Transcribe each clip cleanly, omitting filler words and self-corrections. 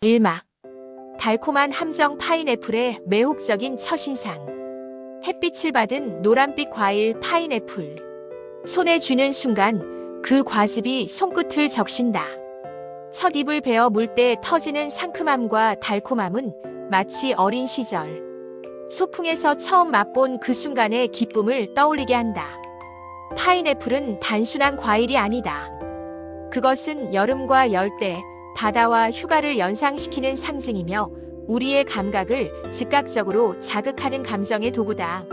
1막 달콤한 함정 파인애플의 매혹적인 첫인상. 햇빛을 받은 노란빛 과일 파인애플. 손에 쥐는 순간 그 과즙이 손끝을 적신다. 첫 입을 베어 물 때 터지는 상큼함과 달콤함은 마치 어린 시절 소풍에서 처음 맛본 그 순간의 기쁨을 떠올리게 한다. 파인애플은 단순한 과일이 아니다. 그것은 여름과 열대, 바다와 휴가를 연상시키는 상징이며 우리의 감각을 즉각적으로 자극하는 감정의 도구다.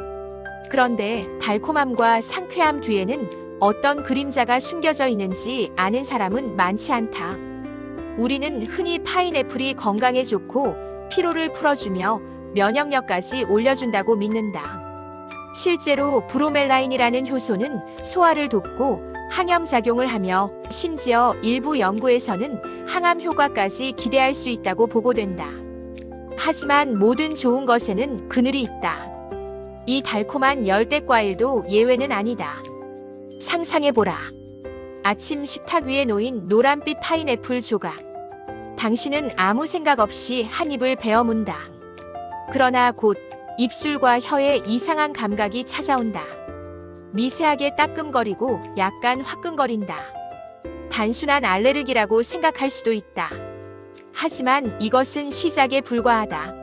그런데 달콤함과 상쾌함 뒤에는 어떤 그림자가 숨겨져 있는지 아는 사람은 많지 않다. 우리는 흔히 파인애플이 건강에 좋고 피로를 풀어주며 면역력까지 올려준다고 믿는다. 실제로 브로멜라인이라는 효소는 소화를 돕고 항염작용을 하며 심지어 일부 연구에서는 항암 효과까지 기대할 수 있다고 보고된다. 하지만 모든 좋은 것에는 그늘이 있다. 이 달콤한 열대과일도 예외는 아니다. 상상해보라. 아침 식탁 위에 놓인 노란빛 파인애플 조각. 당신은 아무 생각 없이 한 입을 베어 문다. 그러나 곧 입술과 혀에 이상한 감각이 찾아온다. 미세하게 따끔거리고 약간 화끈거린다. 단순한 알레르기라고 생각할 수도 있다. 하지만 이것은 시작에 불과하다.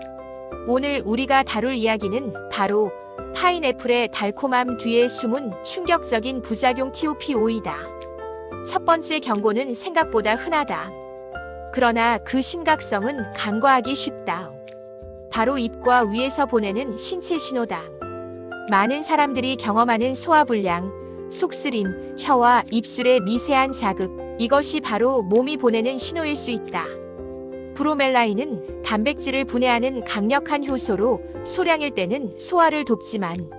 오늘 우리가 다룰 이야기는 바로 파인애플의 달콤함 뒤에 숨은 충격적인 부작용 TOP5이다. 첫 번째 경고는 생각보다 흔하다. 그러나 그 심각성은 간과하기 쉽다. 바로 입과 위에서 보내는 신체 신호다. 많은 사람들이 경험하는 소화불량, 속쓰림, 혀와 입술의 미세한 자극, 이것이 바로 몸이 보내는 신호일 수 있다. 브로멜라인은 단백질을 분해하는 강력한 효소로 소량일 때는 소화를 돕지만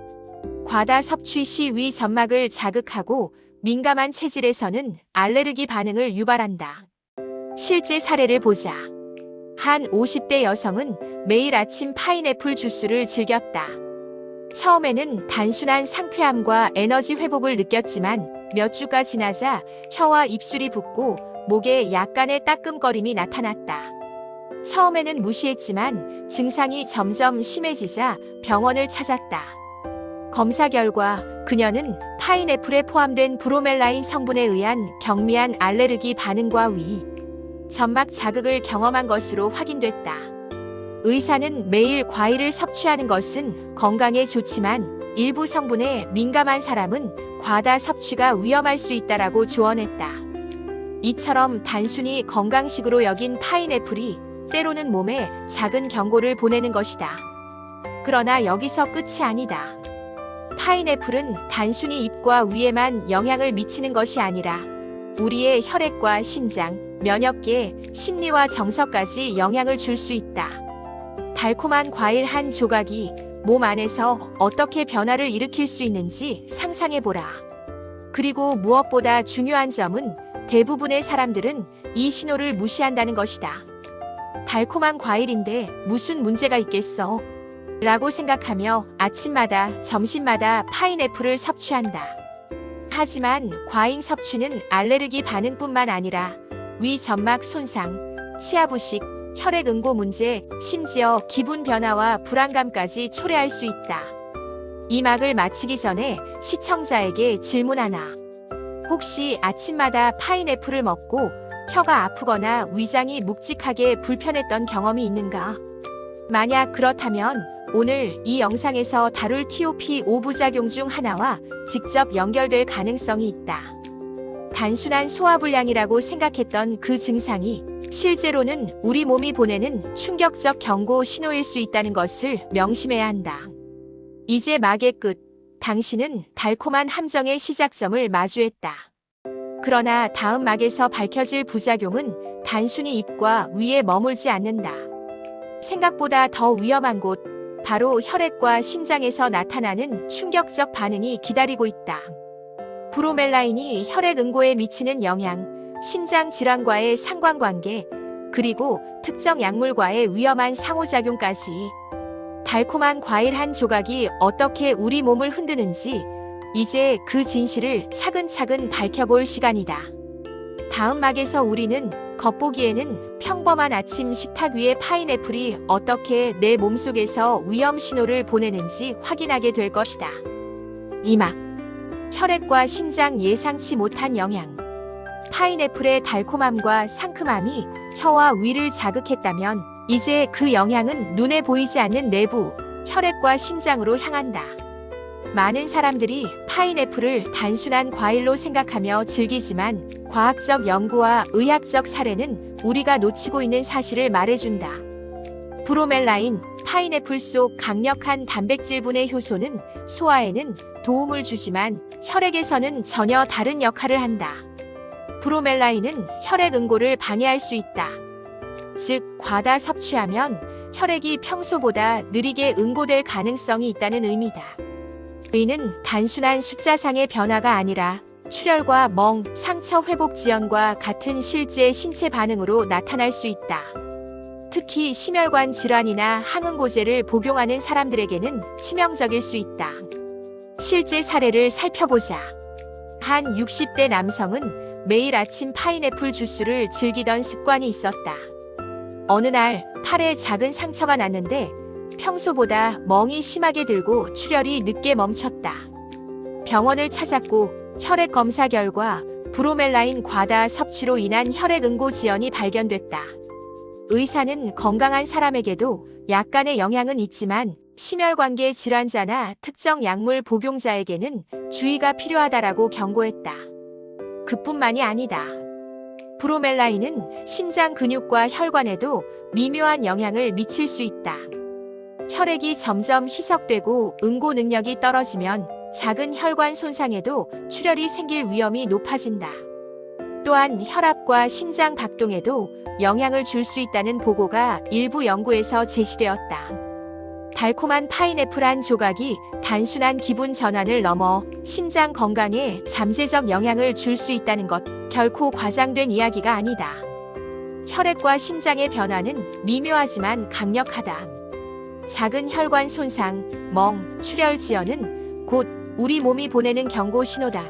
과다 섭취 시 위 점막을 자극하고 민감한 체질에서는 알레르기 반응을 유발한다. 실제 사례를 보자. 한 50대 여성은 매일 아침 파인애플 주스를 즐겼다. 처음에는 단순한 상쾌함과 에너지 회복을 느꼈지만 몇 주가 지나자 혀와 입술이 붓고 목에 약간의 따끔거림이 나타났다. 처음에는 무시했지만 증상이 점점 심해지자 병원을 찾았다. 검사 결과 그녀는 파인애플에 포함된 브로멜라인 성분에 의한 경미한 알레르기 반응과 위, 점막 자극을 경험한 것으로 확인됐다. 의사는 매일 과일을 섭취하는 것은 건강에 좋지만 일부 성분에 민감한 사람은 과다 섭취가 위험할 수 있다라고 조언했다. 이처럼 단순히 건강식으로 여긴 파인애플이 때로는 몸에 작은 경고를 보내는 것이다. 그러나 여기서 끝이 아니다. 파인애플은 단순히 입과 위에만 영향을 미치는 것이 아니라 우리의 혈액과 심장, 면역계, 심리와 정서까지 영향을 줄 수 있다. 달콤한 과일 한 조각이 몸 안에서 어떻게 변화를 일으킬 수 있는지 상상해보라. 그리고 무엇보다 중요한 점은 대부분의 사람들은 이 신호를 무시한다는 것이다. 달콤한 과일인데 무슨 문제가 있겠어? 라고 생각하며 아침마다 점심마다 파인애플을 섭취한다. 하지만 과잉 섭취는 알레르기 반응뿐만 아니라 위 점막 손상, 치아 부식, 혈액 응고 문제, 심지어 기분 변화와 불안감까지 초래할 수 있다. 이 막을 마치기 전에 시청자에게 질문 하나. 혹시 아침마다 파인애플을 먹고 혀가 아프거나 위장이 묵직하게 불편했던 경험이 있는가? 만약 그렇다면 오늘 이 영상에서 다룰 TOP5 부작용 중 하나와 직접 연결될 가능성이 있다. 단순한 소화불량이라고 생각했던 그 증상이 실제로는 우리 몸이 보내는 충격적 경고 신호일 수 있다는 것을 명심해야 한다. 이제 막의 끝. 당신은 달콤한 함정의 시작점을 마주했다. 그러나 다음 막에서 밝혀질 부작용은 단순히 입과 위에 머물지 않는다. 생각보다 더 위험한 곳, 바로 혈액과 심장에서 나타나는 충격적 반응이 기다리고 있다. 브로멜라인이 혈액 응고에 미치는 영향, 심장 질환과의 상관관계, 그리고 특정 약물과의 위험한 상호작용까지. 달콤한 과일 한 조각이 어떻게 우리 몸을 흔드는지 이제 그 진실을 차근차근 밝혀볼 시간이다. 다음 막에서 우리는 겉보기에는 평범한 아침 식탁 위에 파인애플이 어떻게 내 몸속에서 위험 신호를 보내는지 확인하게 될 것이다. 2막 혈액과 심장 예상치 못한 영향. 파인애플의 달콤함과 상큼함이 혀와 위를 자극했다면 이제 그 영향은 눈에 보이지 않는 내부, 혈액과 심장으로 향한다. 많은 사람들이 파인애플을 단순한 과일로 생각하며 즐기지만 과학적 연구와 의학적 사례는 우리가 놓치고 있는 사실을 말해준다. 브로멜라인, 파인애플 속 강력한 단백질분해 효소는 소화에는 도움을 주지만 혈액에서는 전혀 다른 역할을 한다. 브로멜라인은 혈액 응고를 방해할 수 있다. 즉, 과다 섭취하면 혈액이 평소보다 느리게 응고될 가능성이 있다는 의미다. 이는 단순한 숫자상의 변화가 아니라 출혈과 멍, 상처 회복 지연과 같은 실제 신체 반응으로 나타날 수 있다. 특히 심혈관 질환이나 항응고제를 복용하는 사람들에게는 치명적일 수 있다. 실제 사례를 살펴보자. 한 60대 남성은 매일 아침 파인애플 주스를 즐기던 습관이 있었다. 어느 날 팔에 작은 상처가 났는데 평소보다 멍이 심하게 들고 출혈이 늦게 멈췄다. 병원을 찾았고 혈액 검사 결과 브로멜라인 과다 섭취로 인한 혈액 응고 지연이 발견됐다. 의사는 건강한 사람에게도 약간의 영향은 있지만 심혈관계 질환자나 특정 약물 복용자에게는 주의가 필요하다라고 경고했다. 그뿐만이 아니다. 브로멜라인은 심장 근육과 혈관에도 미묘한 영향을 미칠 수 있다. 혈액이 점점 희석되고 응고 능력이 떨어지면 작은 혈관 손상에도 출혈이 생길 위험이 높아진다. 또한 혈압과 심장 박동에도 영향을 줄 수 있다는 보고가 일부 연구에서 제시되었다. 달콤한 파인애플 한 조각이 단순한 기분 전환을 넘어 심장 건강에 잠재적 영향을 줄 수 있다는 것, 결코 과장된 이야기가 아니다. 혈액과 심장의 변화는 미묘하지만 강력하다. 작은 혈관 손상, 멍, 출혈 지연은 곧 우리 몸이 보내는 경고 신호다.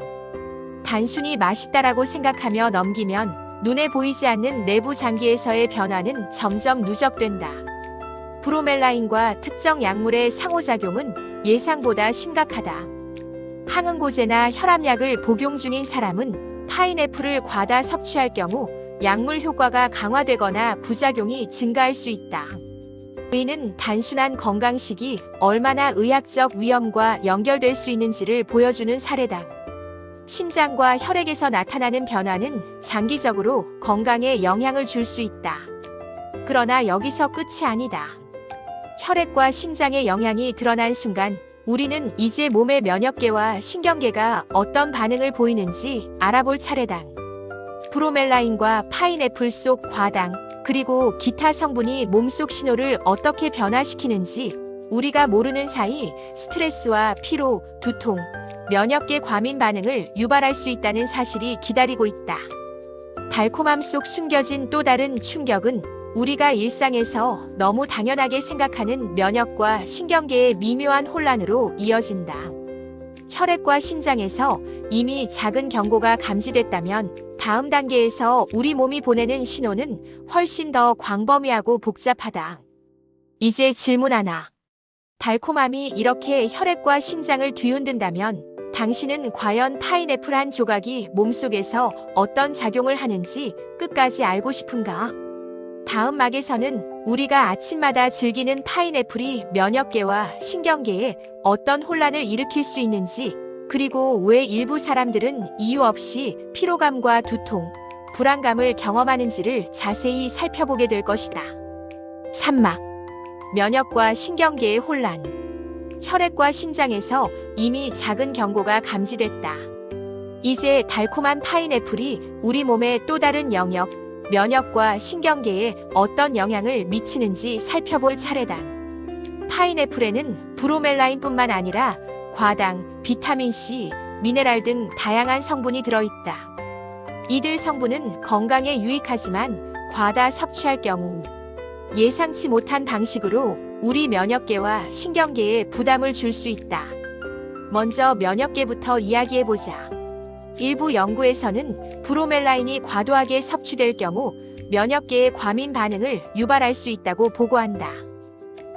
단순히 맛있다라고 생각하며 넘기면 눈에 보이지 않는 내부 장기에서의 변화는 점점 누적된다. 브로멜라인과 특정 약물의 상호작용은 예상보다 심각하다. 항응고제나 혈압약을 복용 중인 사람은 파인애플을 과다 섭취할 경우 약물 효과가 강화되거나 부작용이 증가할 수 있다. 이는 단순한 건강식이 얼마나 의학적 위험과 연결될 수 있는지를 보여주는 사례다. 심장과 혈액에서 나타나는 변화는 장기적으로 건강에 영향을 줄 수 있다. 그러나 여기서 끝이 아니다. 혈액과 심장의 영향이 드러난 순간 우리는 이제 몸의 면역계와 신경계가 어떤 반응을 보이는지 알아볼 차례다. 브로멜라인과 파인애플 속 과당, 그리고 기타 성분이 몸속 신호를 어떻게 변화시키는지 우리가 모르는 사이 스트레스와 피로, 두통, 면역계 과민 반응을 유발할 수 있다는 사실이 기다리고 있다. 달콤함 속 숨겨진 또 다른 충격은 우리가 일상에서 너무 당연하게 생각하는 면역과 신경계의 미묘한 혼란으로 이어진다. 혈액과 심장에서 이미 작은 경고가 감지됐다면 다음 단계에서 우리 몸이 보내는 신호는 훨씬 더 광범위하고 복잡하다. 이제 질문 하나. 달콤함이 이렇게 혈액과 심장을 뒤흔든다면 당신은 과연 파인애플 한 조각이 몸속에서 어떤 작용을 하는지 끝까지 알고 싶은가? 다음 막에서는 우리가 아침마다 즐기는 파인애플이 면역계와 신경계에 어떤 혼란을 일으킬 수 있는지, 그리고 왜 일부 사람들은 이유 없이 피로감과 두통, 불안감을 경험하는지를 자세히 살펴보게 될 것이다. 3막 면역과 신경계의 혼란. 혈액과 심장에서 이미 작은 경고가 감지됐다. 이제 달콤한 파인애플이 우리 몸의 또 다른 영역, 면역과 신경계에 어떤 영향을 미치는지 살펴볼 차례다. 파인애플에는 브로멜라인뿐만 아니라 과당, 비타민C, 미네랄 등 다양한 성분이 들어있다. 이들 성분은 건강에 유익하지만 과다 섭취할 경우 예상치 못한 방식으로 우리 면역계와 신경계에 부담을 줄 수 있다. 먼저 면역계부터 이야기해보자. 일부 연구에서는 브로멜라인이 과도하게 섭취될 경우 몇몇 개의 과민 반응을 유발할 수 있다고 보고한다.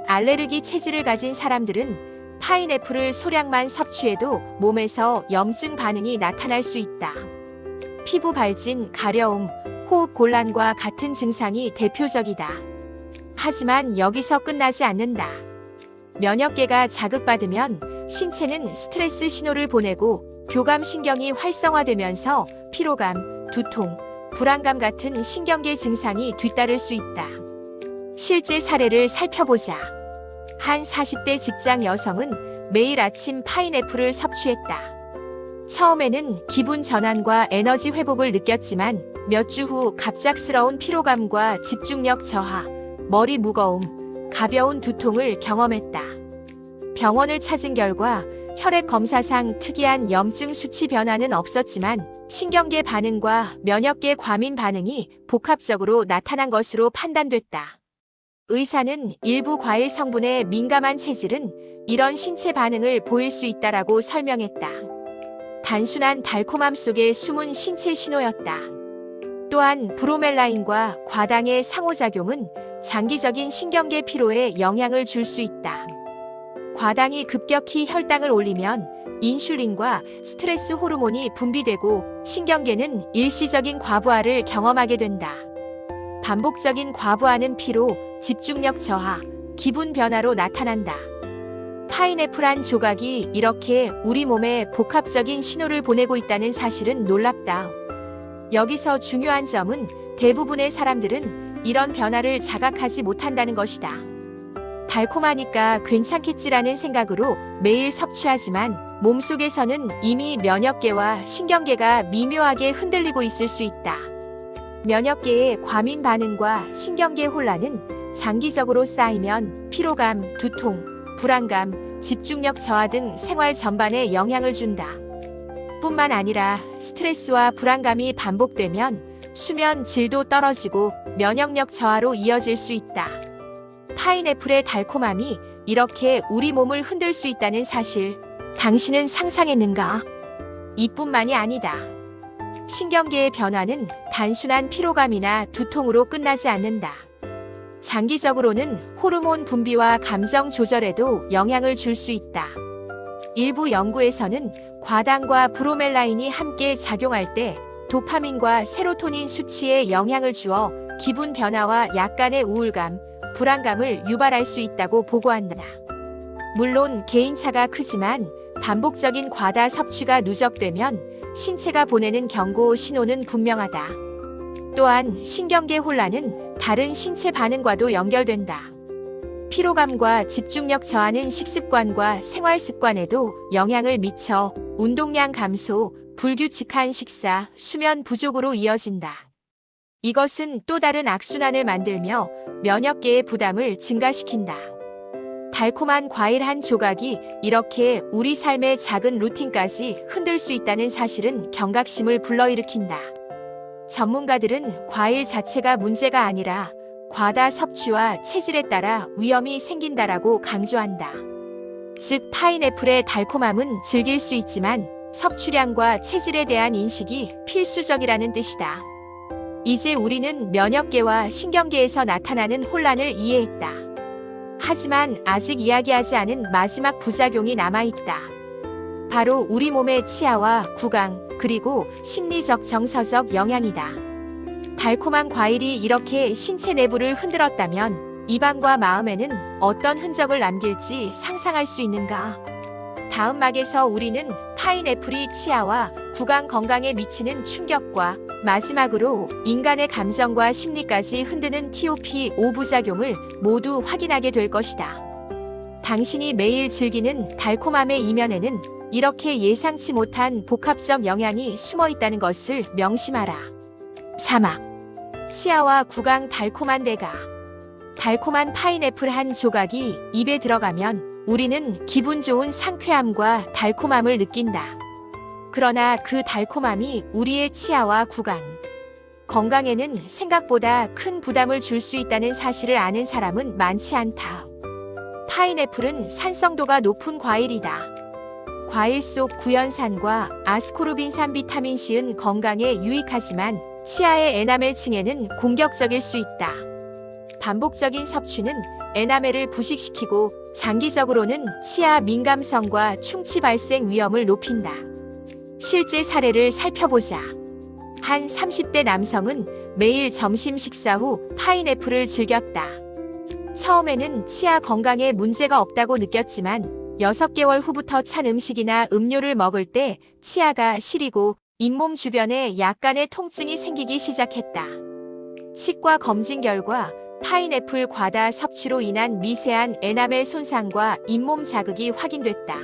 알레르기 체질을 가진 사람들은 파인애플을 소량만 섭취해도 몸에서 염증 반응이 나타날 수 있다. 피부 발진, 가려움, 호흡 곤란과 같은 증상이 대표적이다. 하지만 여기서 끝나지 않는다. 면역계가 자극받으면 신체는 스트레스 신호를 보내고 교감신경이 활성화되면서 피로감, 두통, 불안감 같은 신경계 증상이 뒤따를 수 있다. 실제 사례를 살펴보자. 한 40대 직장 여성은 매일 아침 파인애플을 섭취했다. 처음에는 기분 전환과 에너지 회복을 느꼈지만 몇 주 후 갑작스러운 피로감과 집중력 저하, 머리 무거움, 가벼운 두통을 경험했다. 병원을 찾은 결과 혈액 검사상 특이한 염증 수치 변화는 없었지만 신경계 반응과 면역계 과민 반응이 복합적으로 나타난 것으로 판단됐다. 의사는 일부 과일 성분에 민감한 체질은 이런 신체 반응을 보일 수 있다라고 설명했다. 단순한 달콤함 속에 숨은 신체 신호였다. 또한 브로멜라인과 과당의 상호작용은 장기적인 신경계 피로에 영향을 줄 수 있다. 과당이 급격히 혈당을 올리면 인슐린과 스트레스 호르몬이 분비되고 신경계는 일시적인 과부하를 경험하게 된다. 반복적인 과부하는 피로, 집중력 저하, 기분 변화로 나타난다. 파인애플 한 조각이 이렇게 우리 몸에 복합적인 신호를 보내고 있다는 사실은 놀랍다. 여기서 중요한 점은 대부분의 사람들은 이런 변화를 자각하지 못한다는 것이다. 달콤하니까 괜찮겠지라는 생각으로 매일 섭취하지만 몸속에서는 이미 면역계와 신경계가 미묘하게 흔들리고 있을 수 있다. 면역계의 과민 반응과 신경계 혼란은 장기적으로 쌓이면 피로감, 두통, 불안감, 집중력 저하 등 생활 전반에 영향을 준다. 뿐만 아니라 스트레스와 불안감이 반복되면 수면 질도 떨어지고 면역력 저하로 이어질 수 있다. 파인애플의 달콤함이 이렇게 우리 몸을 흔들 수 있다는 사실, 당신은 상상했는가? 이뿐만이 아니다. 신경계의 변화는 단순한 피로감이나 두통으로 끝나지 않는다. 장기적으로는 호르몬 분비와 감정 조절에도 영향을 줄 수 있다. 일부 연구에서는 과당과 브로멜라인이 함께 작용할 때 도파민과 세로토닌 수치에 영향을 주어 기분 변화와 약간의 우울감, 불안감을 유발할 수 있다고 보고한다. 물론 개인차가 크지만 반복적인 과다 섭취가 누적되면 신체가 보내는 경고 신호는 분명하다. 또한 신경계 혼란은 다른 신체 반응과도 연결된다. 피로감과 집중력 저하는 식습관과 생활습관에도 영향을 미쳐 운동량 감소, 불규칙한 식사, 수면 부족으로 이어진다. 이것은 또 다른 악순환을 만들며 면역계의 부담을 증가시킨다. 달콤한 과일 한 조각이 이렇게 우리 삶의 작은 루틴까지 흔들 수 있다는 사실은 경각심을 불러일으킨다. 전문가들은 과일 자체가 문제가 아니라 과다 섭취와 체질에 따라 위험이 생긴다라고 강조한다. 즉, 파인애플의 달콤함은 즐길 수 있지만 섭취량과 체질에 대한 인식이 필수적이라는 뜻이다. 이제 우리는 면역계와 신경계에서 나타나는 혼란을 이해했다. 하지만 아직 이야기하지 않은 마지막 부작용이 남아있다. 바로 우리 몸의 치아와 구강, 그리고 심리적 정서적 영향이다. 달콤한 과일이 이렇게 신체 내부를 흔들었다면 입안과 마음에는 어떤 흔적을 남길지 상상할 수 있는가? 다음 막에서 우리는 파인애플이 치아와 구강 건강에 미치는 충격과 마지막으로 인간의 감정과 심리까지 흔드는 TOP5 부작용을 모두 확인하게 될 것이다. 당신이 매일 즐기는 달콤함의 이면에는 이렇게 예상치 못한 복합적 영향이 숨어 있다는 것을 명심하라. 사막. 치아와 구강 달콤한 대가. 달콤한 파인애플 한 조각이 입에 들어가면 우리는 기분 좋은 상쾌함과 달콤함을 느낀다. 그러나 그 달콤함이 우리의 치아와 구강, 건강에는 생각보다 큰 부담을 줄 수 있다는 사실을 아는 사람은 많지 않다. 파인애플은 산성도가 높은 과일이다. 과일 속 구연산과 아스코르빈산 비타민C은 건강에 유익하지만 치아의 에나멜층에는 공격적일 수 있다. 반복적인 섭취는 에나멜을 부식시키고 장기적으로는 치아 민감성과 충치 발생 위험을 높인다. 실제 사례를 살펴보자. 한 30대 남성은 매일 점심 식사 후 파인애플을 즐겼다. 처음에는 치아 건강에 문제가 없다고 느꼈지만 6개월 후부터 찬 음식이나 음료를 먹을 때 치아가 시리고 잇몸 주변에 약간의 통증이 생기기 시작했다. 치과 검진 결과 파인애플 과다 섭취로 인한 미세한 에나멜 손상과 잇몸 자극이 확인됐다.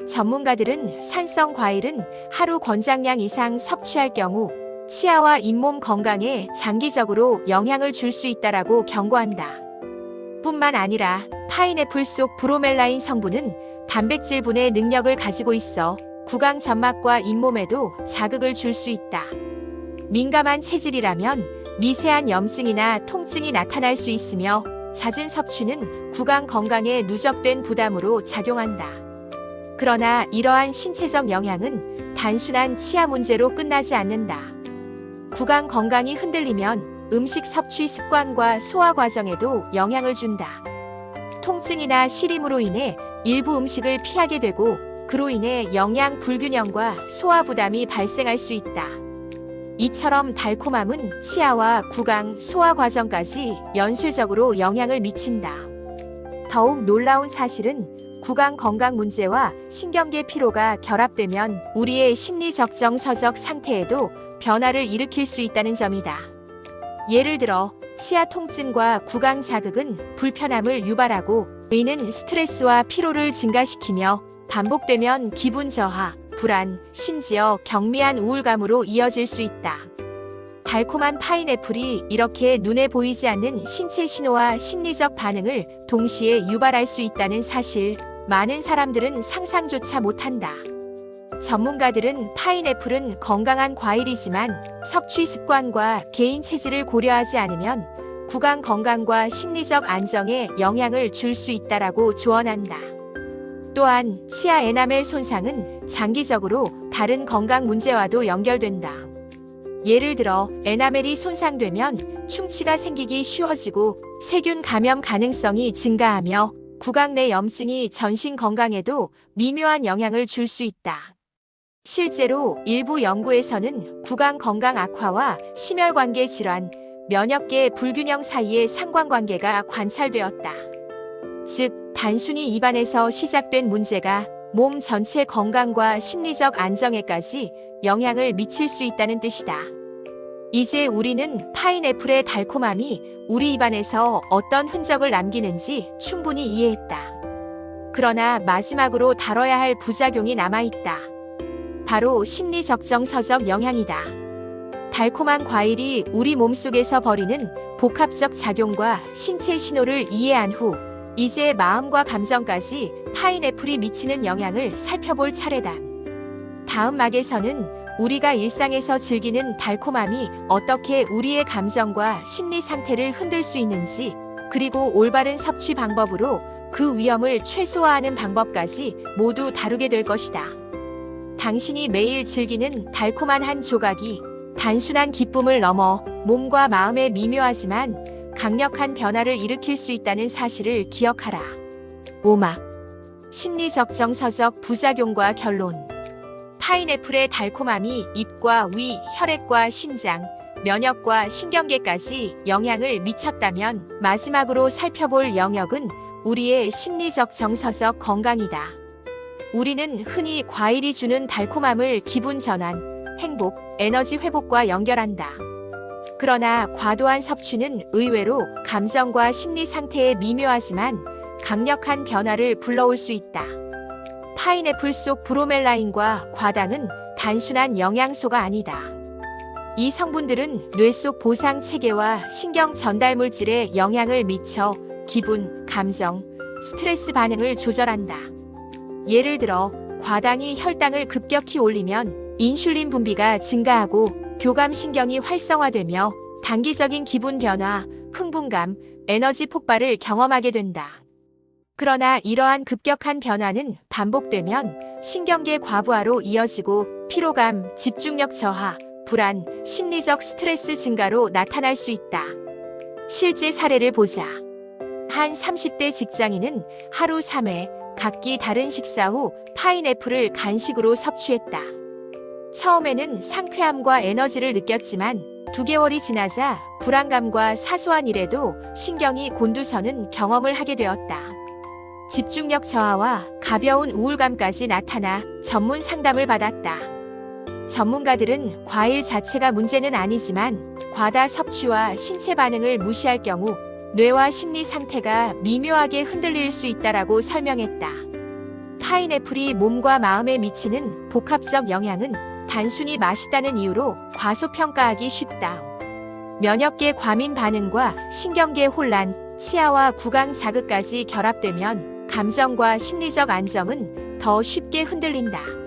전문가들은 산성 과일은 하루 권장량 이상 섭취할 경우 치아와 잇몸 건강에 장기적으로 영향을 줄 수 있다라고 경고한다. 뿐만 아니라 파인애플 속 브로멜라인 성분은 단백질 분해 능력을 가지고 있어 구강 점막과 잇몸에도 자극을 줄 수 있다. 민감한 체질이라면 미세한 염증이나 통증이 나타날 수 있으며 잦은 섭취는 구강 건강에 누적된 부담으로 작용한다. 그러나 이러한 신체적 영향은 단순한 치아 문제로 끝나지 않는다. 구강 건강이 흔들리면 음식 섭취 습관과 소화 과정에도 영향을 준다. 통증이나 시림으로 인해 일부 음식을 피하게 되고 그로 인해 영양 불균형과 소화 부담이 발생할 수 있다. 이처럼 달콤함은 치아와 구강, 소화 과정까지 연쇄적으로 영향을 미친다. 더욱 놀라운 사실은 구강 건강 문제와 신경계 피로가 결합되면 우리의 심리적 정서적 상태에도 변화를 일으킬 수 있다는 점이다. 예를 들어 치아 통증과 구강 자극은 불편함을 유발하고 이는 스트레스와 피로를 증가시키며 반복되면 기분 저하, 불안, 심지어 경미한 우울감으로 이어질 수 있다. 달콤한 파인애플이 이렇게 눈에 보이지 않는 신체 신호와 심리적 반응을 동시에 유발할 수 있다는 사실, 많은 사람들은 상상조차 못한다. 전문가들은 파인애플은 건강한 과일이지만 섭취 습관과 개인 체질을 고려하지 않으면 구강 건강과 심리적 안정에 영향을 줄 수 있다라고 조언한다. 또한 치아 에나멜 손상은 장기적으로 다른 건강 문제와도 연결된다. 예를 들어 에나멜이 손상되면 충치가 생기기 쉬워지고 세균 감염 가능성이 증가하며 구강 내 염증이 전신 건강에도 미묘한 영향을 줄 수 있다. 실제로 일부 연구에서는 구강 건강 악화와 심혈관계 질환, 면역계 불균형 사이의 상관관계가 관찰되었다. 즉, 단순히 입안에서 시작된 문제가 몸 전체 건강과 심리적 안정에까지 영향을 미칠 수 있다는 뜻이다. 이제 우리는 파인애플의 달콤함이 우리 입안에서 어떤 흔적을 남기는지 충분히 이해했다. 그러나 마지막으로 다뤄야 할 부작용이 남아있다. 바로 심리적 정서적 영향이다. 달콤한 과일이 우리 몸속에서 벌이는 복합적 작용과 신체 신호를 이해한 후 이제 마음과 감정까지 파인애플이 미치는 영향을 살펴볼 차례다. 다음 막에서는 우리가 일상에서 즐기는 달콤함이 어떻게 우리의 감정과 심리 상태를 흔들 수 있는지, 그리고 올바른 섭취 방법으로 그 위험을 최소화하는 방법까지 모두 다루게 될 것이다. 당신이 매일 즐기는 달콤한 한 조각이 단순한 기쁨을 넘어 몸과 마음에 미묘하지만 강력한 변화를 일으킬 수 있다는 사실을 기억하라. 오막 심리적 정서적 부작용과 결론. 파인애플의 달콤함이 입과 위, 혈액과 심장, 면역과 신경계까지 영향을 미쳤다면 마지막으로 살펴볼 영역은 우리의 심리적 정서적 건강이다. 우리는 흔히 과일이 주는 달콤함을 기분 전환, 행복, 에너지 회복과 연결한다. 그러나 과도한 섭취는 의외로 감정과 심리 상태에 미묘하지만 강력한 변화를 불러올 수 있다. 파인애플 속 브로멜라인과 과당은 단순한 영양소가 아니다. 이 성분들은 뇌 속 보상 체계와 신경 전달 물질에 영향을 미쳐 기분, 감정, 스트레스 반응을 조절한다. 예를 들어 과당이 혈당을 급격히 올리면 인슐린 분비가 증가하고 교감신경이 활성화되며 단기적인 기분 변화, 흥분감, 에너지 폭발을 경험하게 된다. 그러나 이러한 급격한 변화는 반복되면 신경계 과부하로 이어지고 피로감, 집중력 저하, 불안, 심리적 스트레스 증가로 나타날 수 있다. 실제 사례를 보자. 한 30대 직장인은 하루 3회 각기 다른 식사 후 파인애플을 간식으로 섭취했다. 처음에는 상쾌함과 에너지를 느꼈지만 2개월이 지나자 불안감과 사소한 일에도 신경이 곤두서는 경험을 하게 되었다. 집중력 저하와 가벼운 우울감까지 나타나 전문 상담을 받았다. 전문가들은 과일 자체가 문제는 아니지만 과다 섭취와 신체 반응을 무시할 경우 뇌와 심리 상태가 미묘하게 흔들릴 수 있다라고 설명했다. 파인애플이 몸과 마음에 미치는 복합적 영향은 단순히 맛있다는 이유로 과소평가하기 쉽다. 면역계 과민 반응과 신경계 혼란, 치아와 구강 자극까지 결합되면 감정과 심리적 안정은 더 쉽게 흔들린다.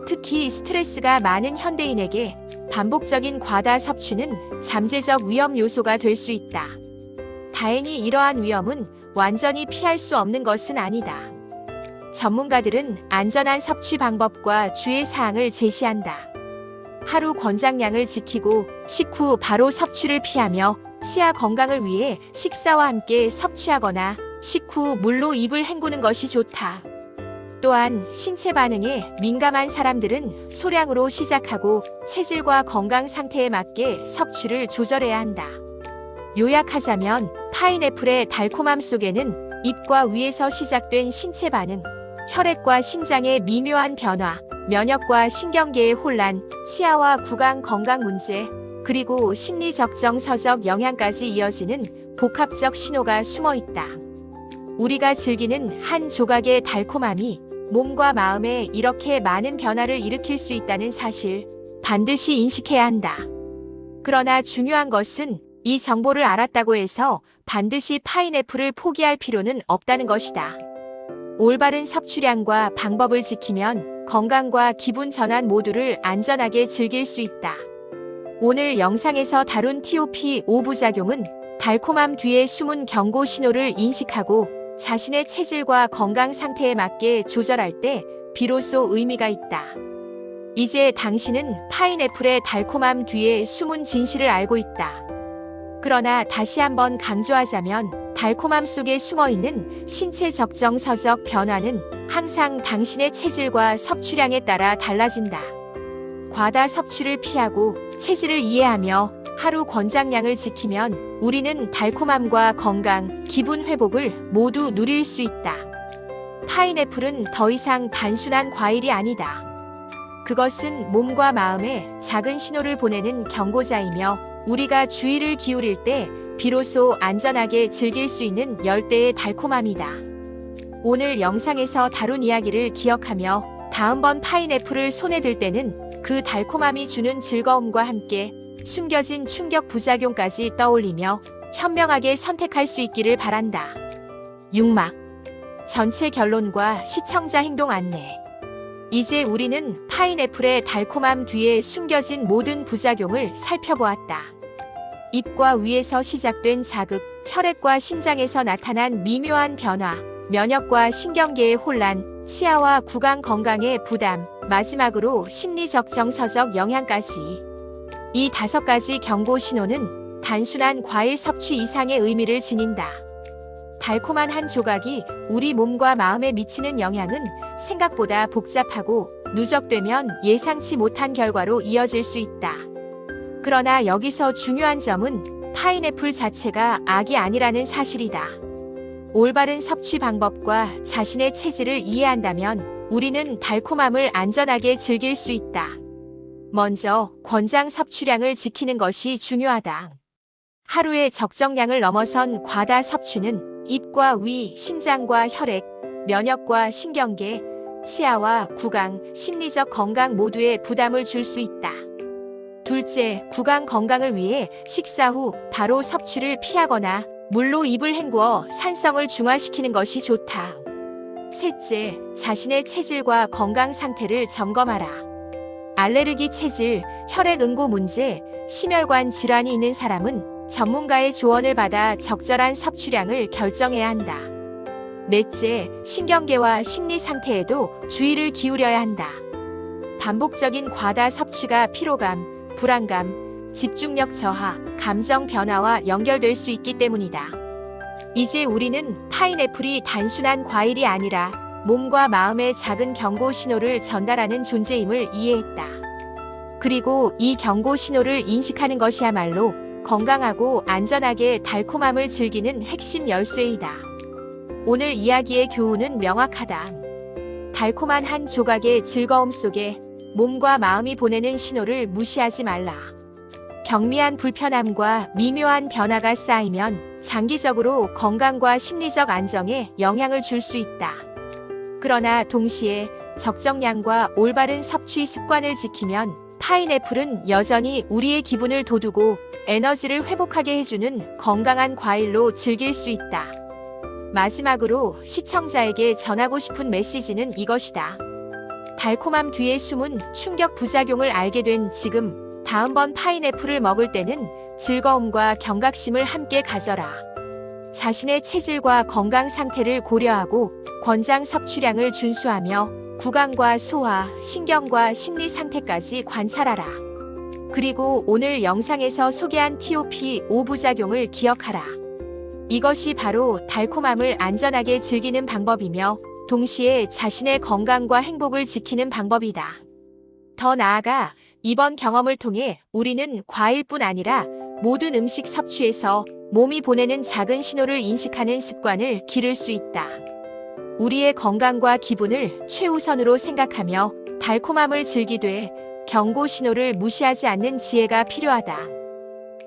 특히 스트레스가 많은 현대인에게 반복적인 과다 섭취는 잠재적 위험 요소가 될 수 있다. 다행히 이러한 위험은 완전히 피할 수 없는 것은 아니다. 전문가들은 안전한 섭취 방법과 주의 사항을 제시한다. 하루 권장량을 지키고 식후 바로 섭취를 피하며 치아 건강을 위해 식사와 함께 섭취하거나 식후 물로 입을 헹구는 것이 좋다. 또한 신체 반응에 민감한 사람들은 소량으로 시작하고 체질과 건강 상태에 맞게 섭취를 조절해야 한다. 요약하자면 파인애플의 달콤함 속에는 잎과 위에서 시작된 신체 반응, 혈액과 심장의 미묘한 변화, 면역과 신경계의 혼란, 치아와 구강 건강 문제, 그리고 심리적 정서적 영향까지 이어지는 복합적 신호가 숨어 있다. 우리가 즐기는 한 조각의 달콤함이 몸과 마음에 이렇게 많은 변화를 일으킬 수 있다는 사실 반드시 인식해야 한다. 그러나 중요한 것은 이 정보를 알았다고 해서 반드시 파인애플을 포기할 필요는 없다는 것이다. 올바른 섭취량과 방법을 지키면 건강과 기분 전환 모두를 안전하게 즐길 수 있다. 오늘 영상에서 다룬 TOP 5부작용은 달콤함 뒤에 숨은 경고 신호를 인식하고 자신의 체질과 건강 상태에 맞게 조절할 때 비로소 의미가 있다. 이제 당신은 파인애플의 달콤함 뒤에 숨은 진실을 알고 있다. 그러나 다시 한번 강조하자면 달콤함 속에 숨어있는 신체 적정서적 변화는 항상 당신의 체질과 섭취량에 따라 달라진다. 과다 섭취를 피하고 체질을 이해하며 하루 권장량을 지키면 우리는 달콤함과 건강, 기분 회복을 모두 누릴 수 있다. 파인애플은 더 이상 단순한 과일이 아니다. 그것은 몸과 마음에 작은 신호를 보내는 경고자이며 우리가 주의를 기울일 때 비로소 안전하게 즐길 수 있는 열대의 달콤함이다. 오늘 영상에서 다룬 이야기를 기억하며 다음번 파인애플을 손에 들 때는 그 달콤함이 주는 즐거움과 함께 숨겨진 충격 부작용까지 떠올리며 현명하게 선택할 수 있기를 바란다. 6막 전체 결론과 시청자 행동 안내. 이제 우리는 파인애플의 달콤함 뒤에 숨겨진 모든 부작용을 살펴보았다. 잎과 위에서 시작된 자극, 혈액과 심장에서 나타난 미묘한 변화, 면역과 신경계의 혼란, 치아와 구강 건강의 부담, 마지막으로 심리적 정서적 영향까지. 이 5가지 경고 신호는 단순한 과일 섭취 이상의 의미를 지닌다. 달콤한 한 조각이 우리 몸과 마음에 미치는 영향은 생각보다 복잡하고 누적되면 예상치 못한 결과로 이어질 수 있다. 그러나 여기서 중요한 점은 파인애플 자체가 악이 아니라는 사실이다. 올바른 섭취 방법과 자신의 체질을 이해한다면 우리는 달콤함을 안전하게 즐길 수 있다. 먼저 권장 섭취량을 지키는 것이 중요하다. 하루의 적정량을 넘어선 과다 섭취는 잎과 위, 심장과 혈액, 면역과 신경계, 치아와 구강, 심리적 건강 모두에 부담을 줄 수 있다. 둘째, 구강 건강을 위해 식사 후 바로 섭취를 피하거나 물로 입을 헹구어 산성을 중화시키는 것이 좋다. 셋째, 자신의 체질과 건강 상태를 점검하라. 알레르기 체질, 혈액 응고 문제, 심혈관 질환이 있는 사람은 전문가의 조언을 받아 적절한 섭취량을 결정해야 한다. 넷째, 신경계와 심리 상태에도 주의를 기울여야 한다. 반복적인 과다 섭취가 피로감, 불안감, 집중력 저하, 감정 변화와 연결될 수 있기 때문이다. 이제 우리는 파인애플이 단순한 과일이 아니라 몸과 마음의 작은 경고 신호를 전달하는 존재임을 이해했다. 그리고 이 경고 신호를 인식하는 것이야말로 건강하고 안전하게 달콤함을 즐기는 핵심 열쇠이다. 오늘 이야기의 교훈은 명확하다. 달콤한 한 조각의 즐거움 속에 몸과 마음이 보내는 신호를 무시하지 말라. 경미한 불편함과 미묘한 변화가 쌓이면 장기적으로 건강과 심리적 안정에 영향을 줄 수 있다. 그러나 동시에 적정량과 올바른 섭취 습관을 지키면 파인애플은 여전히 우리의 기분을 돋우고 에너지를 회복하게 해주는 건강한 과일로 즐길 수 있다. 마지막으로 시청자에게 전하고 싶은 메시지는 이것이다. 달콤함 뒤에 숨은 충격 부작용을 알게 된 지금, 다음번 파인애플을 먹을 때는 즐거움과 경각심을 함께 가져라. 자신의 체질과 건강 상태를 고려하고 권장 섭취량을 준수하며 구강과 소화, 신경과 심리 상태까지 관찰하라. 그리고 오늘 영상에서 소개한 TOP 5부작용을 기억하라. 이것이 바로 달콤함을 안전하게 즐기는 방법이며 동시에 자신의 건강과 행복을 지키는 방법이다. 더 나아가 이번 경험을 통해 우리는 과일뿐 아니라 모든 음식 섭취에서 몸이 보내는 작은 신호를 인식하는 습관을 기를 수 있다. 우리의 건강과 기분을 최우선으로 생각하며 달콤함을 즐기되 경고 신호를 무시하지 않는 지혜가 필요하다.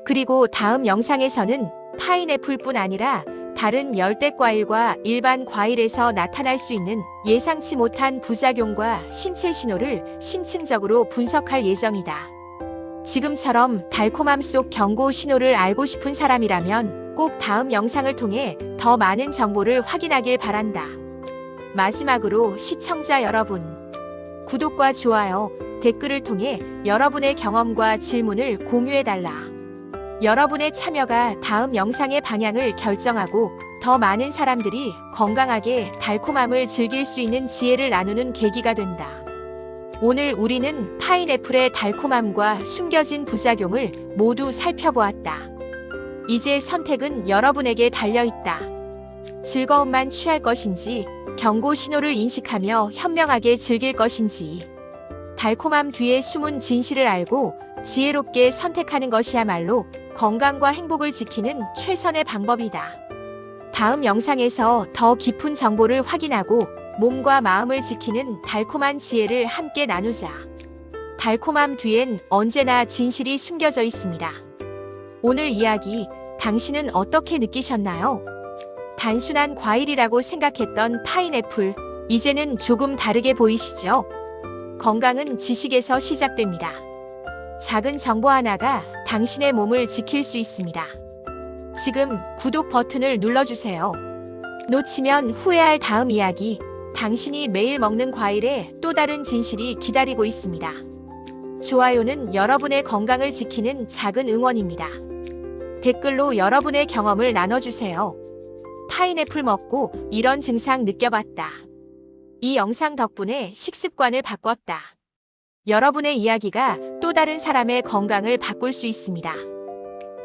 그리고 다음 영상에서는 파인애플뿐 아니라 다른 열대과일과 일반 과일에서 나타날 수 있는 예상치 못한 부작용과 신체 신호를 심층적으로 분석할 예정이다. 지금처럼 달콤함 속 경고 신호를 알고 싶은 사람이라면 꼭 다음 영상을 통해 더 많은 정보를 확인하길 바란다. 마지막으로 시청자 여러분, 구독과 좋아요, 댓글을 통해 여러분의 경험과 질문을 공유해달라. 여러분의 참여가 다음 영상의 방향을 결정하고 더 많은 사람들이 건강하게 달콤함을 즐길 수 있는 지혜를 나누는 계기가 된다. 오늘 우리는 파인애플의 달콤함과 숨겨진 부작용을 모두 살펴보았다. 이제 선택은 여러분에게 달려있다. 즐거움만 취할 것인지, 경고 신호를 인식하며 현명하게 즐길 것인지, 달콤함 뒤에 숨은 진실을 알고 지혜롭게 선택하는 것이야말로 건강과 행복을 지키는 최선의 방법이다. 다음 영상에서 더 깊은 정보를 확인하고 몸과 마음을 지키는 달콤한 지혜를 함께 나누자. 달콤함 뒤엔 언제나 진실이 숨겨져 있습니다. 오늘 이야기, 당신은 어떻게 느끼셨나요? 단순한 과일이라고 생각했던 파인애플, 이제는 조금 다르게 보이시죠? 건강은 지식에서 시작됩니다. 작은 정보 하나가 당신의 몸을 지킬 수 있습니다. 지금 구독 버튼을 눌러주세요. 놓치면 후회할 다음 이야기, 당신이 매일 먹는 과일에 또 다른 진실이 기다리고 있습니다. 좋아요는 여러분의 건강을 지키는 작은 응원입니다. 댓글로 여러분의 경험을 나눠주세요. 파인애플 먹고 이런 증상 느껴봤다. 이 영상 덕분에 식습관을 바꿨다. 여러분의 이야기가 또 다른 사람의 건강을 바꿀 수 있습니다.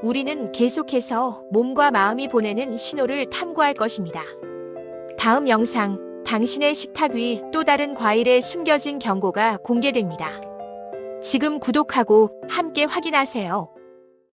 우리는 계속해서 몸과 마음이 보내는 신호를 탐구할 것입니다. 다음 영상, 당신의 식탁 위 또 다른 과일의 숨겨진 경고가 공개됩니다. 지금 구독하고 함께 확인하세요.